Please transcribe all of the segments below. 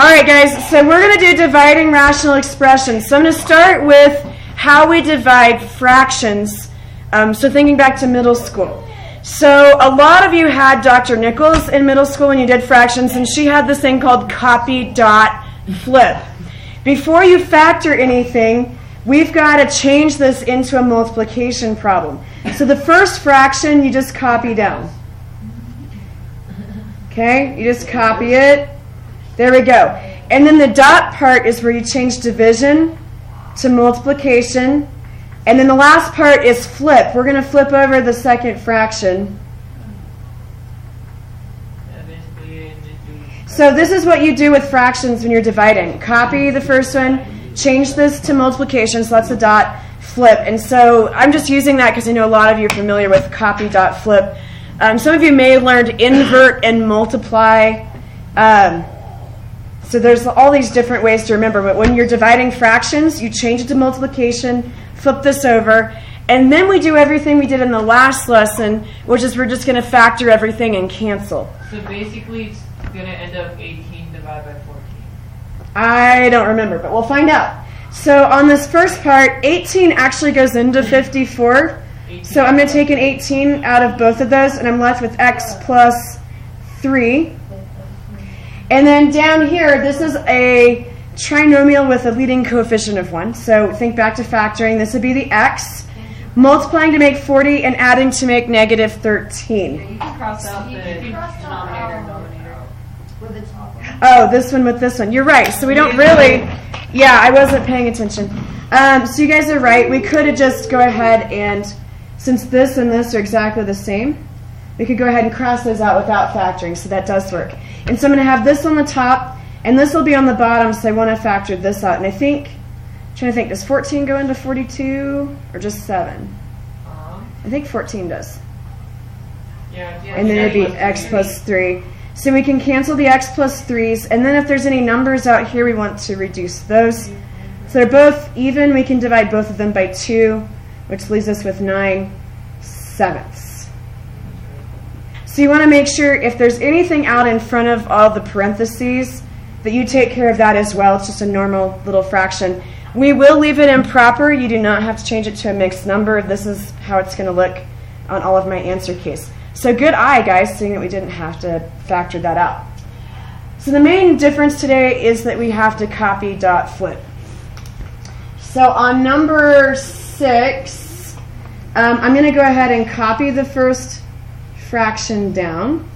All right, guys, so we're going to do dividing rational expressions. So I'm going to start with how we divide fractions. So thinking back to middle school. So a lot of you had Dr. Nichols in middle school when you did fractions, and she had this thing called copy, dot, flip. Before you factor anything, we've got to change this into a multiplication problem. So the first fraction, you just copy down. Okay, you just copy it. There we go. And then the dot part is where you change division to multiplication. And then the last part is flip. We're going to flip over the second fraction. So this is what you do with fractions when you're dividing. Copy the first one, change this to multiplication, so that's the dot, flip. And so I'm just using that because I know a lot of you are familiar with copy, dot, flip. Some of you may have learned invert and multiply. So there's all these different ways to remember. But when you're dividing fractions, you change it to multiplication, flip this over, and then we do everything we did in the last lesson, which is we're just going to factor everything and cancel. So basically it's going to end up 18 divided by 14. I don't remember, but we'll find out. So on this first part, 18 actually goes into 54. So I'm going to take an 18 out of both of those, and I'm left with x plus 3. And then down here, this is a trinomial with a leading coefficient of 1. So think back to factoring. This would be the x, multiplying to make 40, and adding to make negative 13. You can cross out the denominator and denominator. Oh, this one with this one. You're right. So we don't really... Yeah, I wasn't paying attention. So you guys are right. We could have just go ahead and... Since this and this are exactly the same, we could go ahead and cross those out without factoring, so that does work. And so I'm going to have this on the top, and this will be on the bottom, so I want to factor this out. And I'm trying to think, does 14 go into 42, or just 7? I think 14 does. Yeah, and then it'd be x plus 3. So we can cancel the x plus 3's, and then if there's any numbers out here, we want to reduce those. So they're both even. We can divide both of them by 2. Which leaves us with 9/7. So you want to make sure if there's anything out in front of all the parentheses that you take care of that as well. It's just a normal little fraction. We will leave it improper. You do not have to change it to a mixed number. This is how it's going to look on all of my answer keys. So good eye, guys, seeing that we didn't have to factor that out. So the main difference today is that we have to copy, dot, flip. So on number 6, I'm going to go ahead and copy the first fraction down.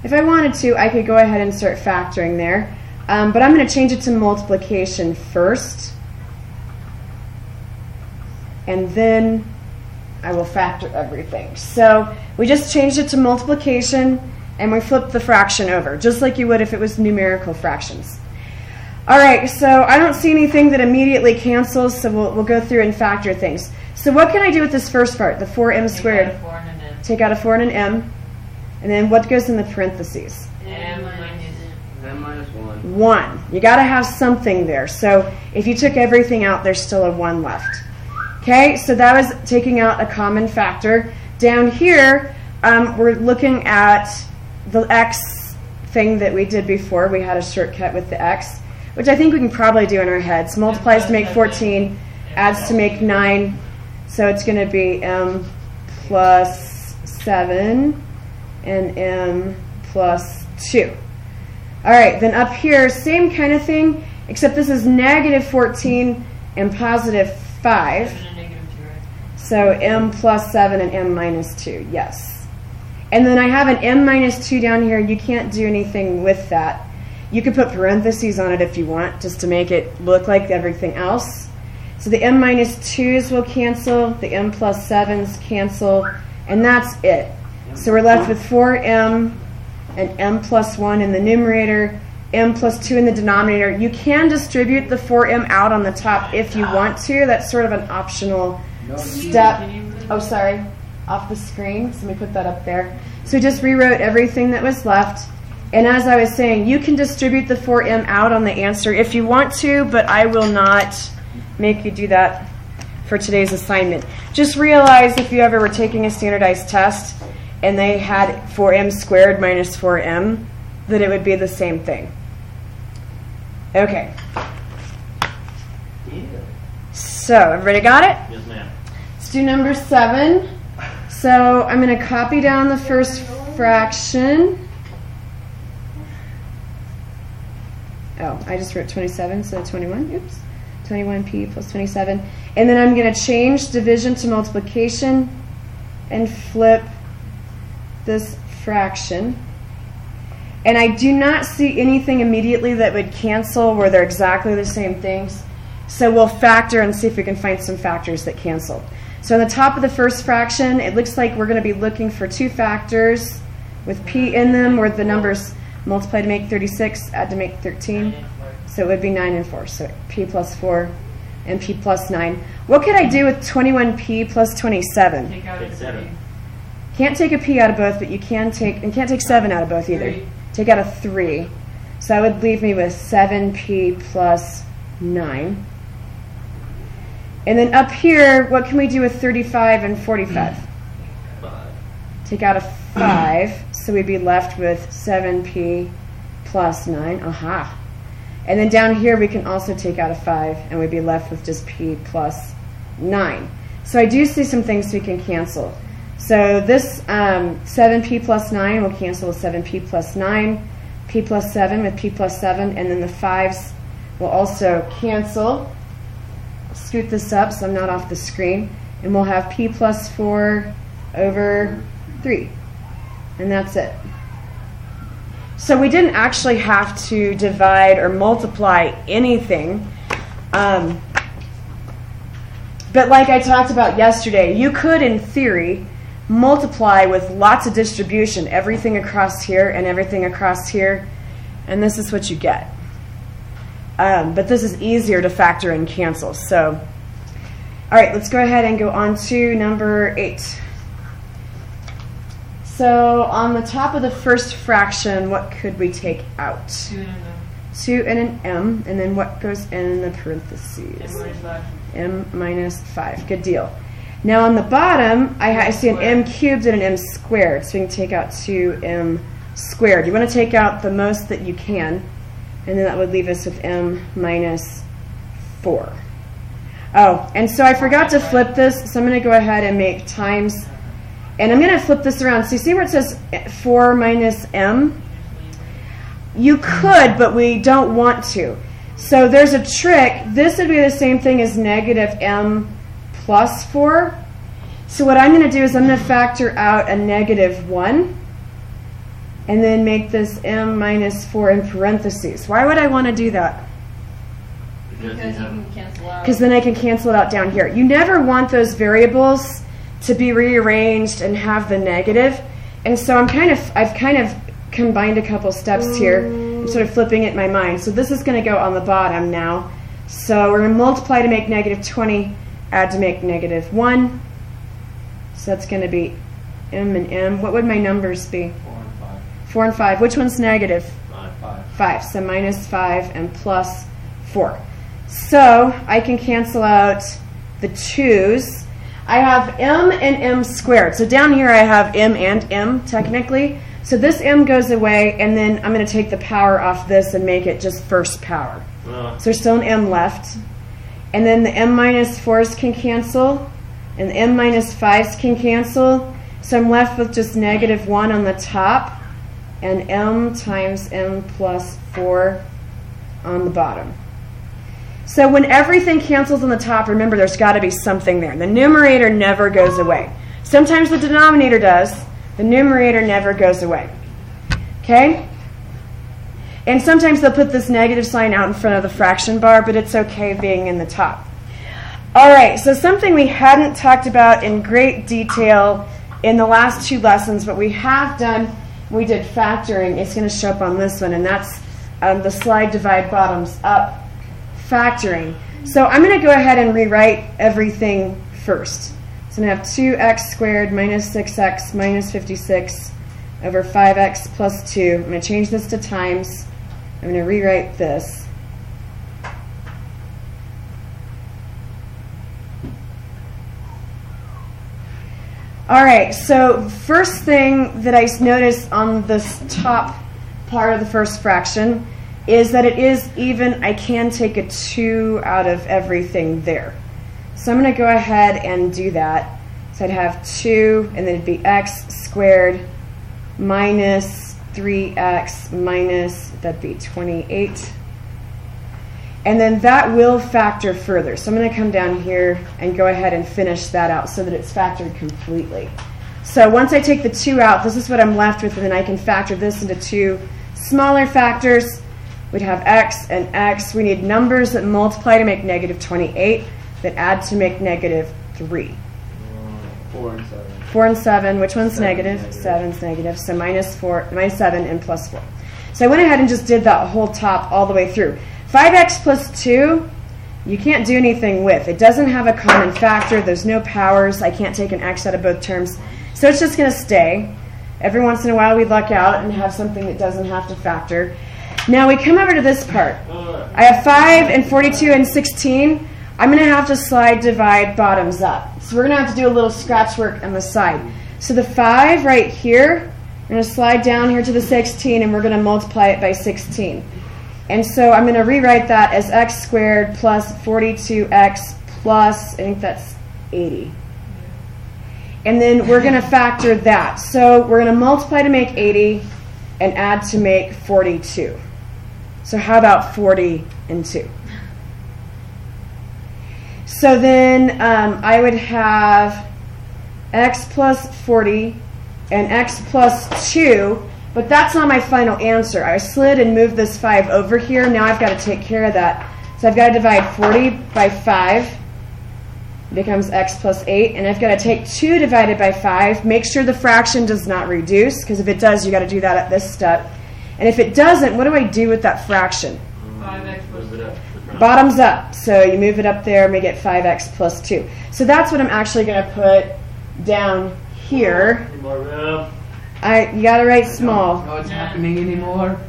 If I wanted to, I could go ahead and start factoring there. But I'm going to change it to multiplication first. And then I will factor everything. So we just changed it to multiplication, and we flipped the fraction over, just like you would if it was numerical fractions. All right, so I don't see anything that immediately cancels, so we'll go through and factor things. So what can I do with this first part, the 4m squared? Take out a 4 and an m. And then what goes in the parentheses? M minus 1. 1. You got to have something there. So if you took everything out, there's still a 1 left. Okay, so that was taking out a common factor. Down here, we're looking at the x thing that we did before. We had a shortcut with the x, which I think we can probably do in our heads. Multiplies to make 14, adds to make 9. So it's going to be m plus 7 and m plus 2. All right, then up here, same kind of thing, except this is negative 14 and positive 5. So m plus 7 and m minus 2, yes. And then I have an m minus 2 down here. You can't do anything with that. You could put parentheses on it if you want, just to make it look like everything else. So the m minus 2's will cancel, the m plus 7's cancel, and that's it. So we're left with 4m and m plus 1 in the numerator, m plus 2 in the denominator. You can distribute the 4m out on the top if you want to. That's sort of an optional step. Oh, sorry, off the screen. So let me put that up there. So we just rewrote everything that was left. And as I was saying, you can distribute the 4m out on the answer if you want to, but I will not make you do that for today's assignment. Just realize if you ever were taking a standardized test and they had 4m squared minus 4m, that it would be the same thing. Okay. Yeah. So, everybody got it? Yes, ma'am. Let's do number 7. So, I'm going to copy down the first fraction. Oh, I just wrote 27, so 21. Oops. 21p plus 27. And then I'm going to change division to multiplication and flip this fraction. And I do not see anything immediately that would cancel where they're exactly the same things. So we'll factor and see if we can find some factors that cancel. So on the top of the first fraction, it looks like we're going to be looking for 2 factors with p in them, where the numbers multiply to make 36, add to make 13. So it would be 9 and 4. So p plus 4 and p plus 9. What could I do with 21p plus 27? Take out a Take 7. 3. Can't take a p out of both, but you can't take 7 out of both either. 3. Take out a 3. So that would leave me with 7p plus 9. And then up here, what can we do with 35 and 45? 5. Take out a 5, so we'd be left with 7p plus 9. Aha. And then down here, we can also take out a 5, and we'd be left with just p plus 9. So I do see some things we can cancel. So this 7p plus 9 will cancel with 7p plus 9, p plus 7 with p plus 7, and then the 5s will also cancel. I'll scoot this up so I'm not off the screen, and we'll have p plus 4 over 3, and that's it. So we didn't actually have to divide or multiply anything. But like I talked about yesterday, you could, in theory, multiply with lots of distribution, everything across here and everything across here, and this is what you get. But this is easier to factor and cancel. So, all right, let's go ahead and go on to number 8. So on the top of the first fraction, what could we take out? 2 and a 2 and an m, and then what goes in the parentheses? M minus 5. Good deal. Now on the bottom, I see an m cubed and an m squared, so we can take out 2m squared. You want to take out the most that you can, and then that would leave us with m minus 4. Oh, and so I forgot to flip this, so I'm going to go ahead and make times, and I'm going to flip this around. So you see where it says 4 minus m? You could, but we don't want to. So there's a trick. This would be the same thing as negative m plus 4. So what I'm going to do is I'm going to factor out a negative 1 and then make this m minus 4 in parentheses. Why would I want to do that? Because you can cancel out. Because then I can cancel it out down here. You never want those variables to be rearranged and have the negative. And so I've kind of combined a couple steps here. I'm sort of flipping it in my mind. So this is going to go on the bottom now. So we're going to multiply to make negative 20, add to make negative 1. So that's going to be m and m. What would my numbers be? 4 and 5. 4 and 5. Which one's negative? 5. 5. So minus 5 and plus 4. So I can cancel out the 2's. I have m and m squared. So down here I have m and m technically. So this m goes away, and then I'm going to take the power off this and make it just first power. So there's still an m left. And then the m minus 4's can cancel, and the m minus 5's can cancel. So I'm left with just negative 1 on the top, and m times m plus 4 on the bottom. So when everything cancels on the top, remember there's got to be something there. The numerator never goes away. Sometimes the denominator does. The numerator never goes away. Okay? And sometimes they'll put this negative sign out in front of the fraction bar, but it's okay being in the top. All right, so something we hadn't talked about in great detail in the last 2 lessons, but we have done, we did factoring. It's going to show up on this one, and that's the slide divide bottoms up factoring. So I'm going to go ahead and rewrite everything first. So I'm going to have 2x squared minus 6x minus 56 over 5x plus 2. I'm going to change this to times. I'm going to rewrite this. All right, so first thing that I noticed on this top part of the first fraction is that it is even. I can take a 2 out of everything there. So I'm going to go ahead and do that. So I'd have 2, and then it'd be x squared minus 3x minus, that'd be 28. And then that will factor further. So I'm going to come down here and go ahead and finish that out so that it's factored completely. So once I take the 2 out, this is what I'm left with, and then I can factor this into 2 smaller factors. We'd have x and x. We need numbers that multiply to make negative 28, that add to make negative 3. 4 and 7. 4 and 7. Which one's 7 negative? negative. 7's negative. So minus 7 and plus 4. So I went ahead and just did that whole top all the way through. 5x plus 2, you can't do anything with. It doesn't have a common factor. There's no powers. I can't take an x out of both terms. So it's just going to stay. Every once in a while we luck out and have something that doesn't have to factor. Now we come over to this part. I have 5 and 42 and 16. I'm going to have to slide divide bottoms up. So we're going to have to do a little scratch work on the side. So the 5 right here, we're going to slide down here to the 16, and we're going to multiply it by 16. And so I'm going to rewrite that as x squared plus 42x plus, I think that's 80. And then we're going to factor that. So we're going to multiply to make 80 and add to make 42. So how about 40 and 2? So then I would have x plus 40 and x plus 2. But that's not my final answer. I slid and moved this 5 over here. Now I've got to take care of that. So I've got to divide 40 by 5. It becomes x plus 8. And I've got to take 2 divided by 5. Make sure the fraction does not reduce, because if it does, you've got to do that at this step. And if it doesn't, what do I do with that fraction? 5x plus 2. Bottoms up. So you move it up there and we get 5x plus 2. So that's what I'm actually going to put down here. Any more room? You got to write small. No, it's happening anymore.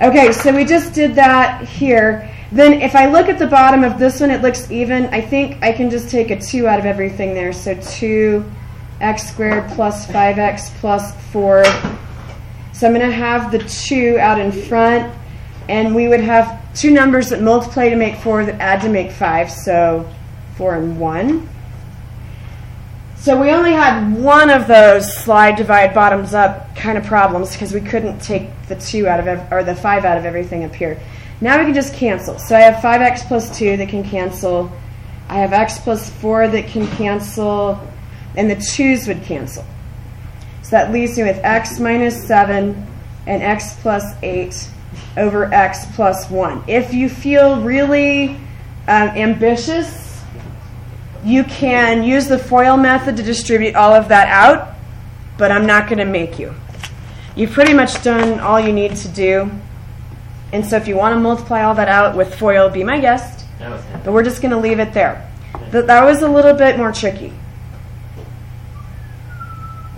Okay, so we just did that here. Then if I look at the bottom of this one, it looks even. I think I can just take a 2 out of everything there. So 2x squared plus 5x plus 4. So I'm going to have the 2 out in front. And we would have 2 numbers that multiply to make 4 that add to make 5. So 4 and 1. So we only had one of those slide, divide, bottoms up kind of problems because we couldn't take the 2 out of or the 5 out of everything up here. Now we can just cancel. So I have 5x plus 2 that can cancel. I have x plus 4 that can cancel, and the 2's would cancel. So that leaves me with x minus 7 and x plus 8 over x plus 1. If you feel really ambitious, you can use the FOIL method to distribute all of that out, but I'm not going to make you. You've pretty much done all you need to do. And so if you want to multiply all that out with FOIL, be my guest. But we're just going to leave it there. That was a little bit more tricky.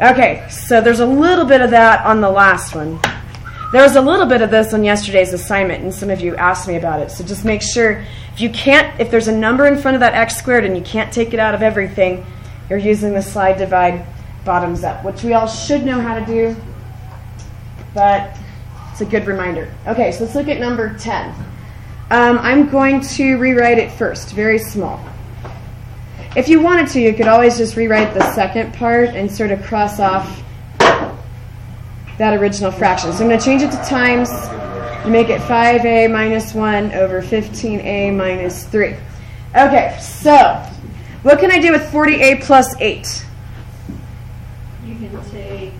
Okay, so there's a little bit of that on the last one. There was a little bit of this on yesterday's assignment, and some of you asked me about it. So just make sure, if there's a number in front of that x squared and you can't take it out of everything, you're using the slide divide bottoms up, which we all should know how to do, but it's a good reminder. Okay, so let's look at number 10. I'm going to rewrite it first, very small. If you wanted to, you could always just rewrite the second part and sort of cross off that original fraction. So I'm going to change it to times and make it 5a minus 1 over 15a minus 3. Okay, so what can I do with 40a plus 8? You can take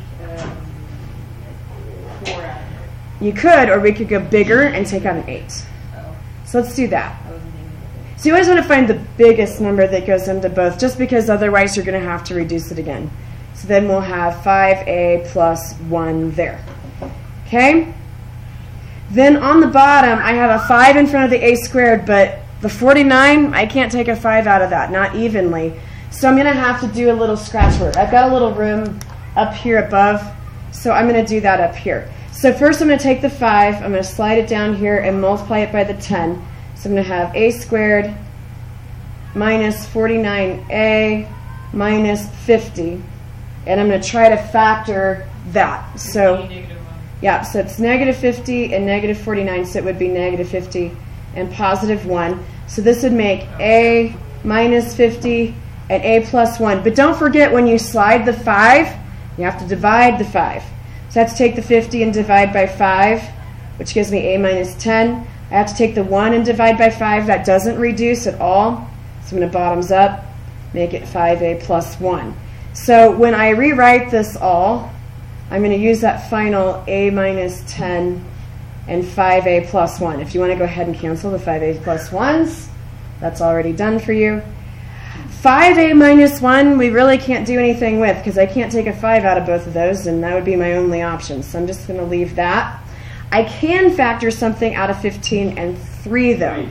4 out of it. You could, or we could go bigger and take out an 8. Oh, So let's do that. I wasn't thinking of it. So you always want to find the biggest number that goes into both, just because otherwise you're going to have to reduce it again. So then we'll have 5a plus 1 there. Okay? Then on the bottom, I have a 5 in front of the a squared, but the 49, I can't take a 5 out of that, not evenly. So I'm going to have to do a little scratch work. I've got a little room up here above, so I'm going to do that up here. So first I'm going to take the 5, I'm going to slide it down here and multiply it by the 10. So I'm going to have a squared minus 49a minus 50. And I'm going to try to factor that. So Yeah, so it's negative 50 and negative 49, so it would be negative 50 and positive 1. So this would make a minus 50 and a plus 1. But don't forget, when you slide the 5, you have to divide the 5. So I have to take the 50 and divide by 5, which gives me a minus 10. I have to take the 1 and divide by 5. That doesn't reduce at all. So I'm going to bottoms up, make it 5a plus 1. So when I rewrite this all, I'm going to use that final a minus 10 and 5a plus 1. If you want to go ahead and cancel the 5a plus 1s, that's already done for you. 5a minus 1, we really can't do anything with because I can't take a 5 out of both of those, and that would be my only option. So I'm just going to leave that. I can factor something out of 15 and 3, though.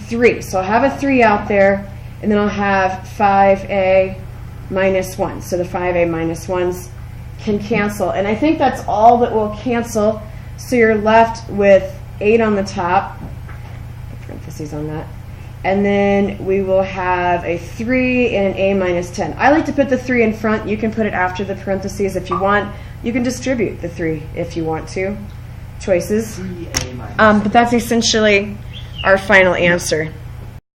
3. So I'll have a 3 out there, and then I'll have 5a minus 1. So the 5a minus 1s can cancel. And I think that's all that will cancel. So you're left with 8 on the top. Put parentheses on that. And then we will have a 3 and an a minus 10. I like to put the 3 in front. You can put it after the parentheses if you want. You can distribute the 3 if you want to. Choices. But that's essentially our final answer.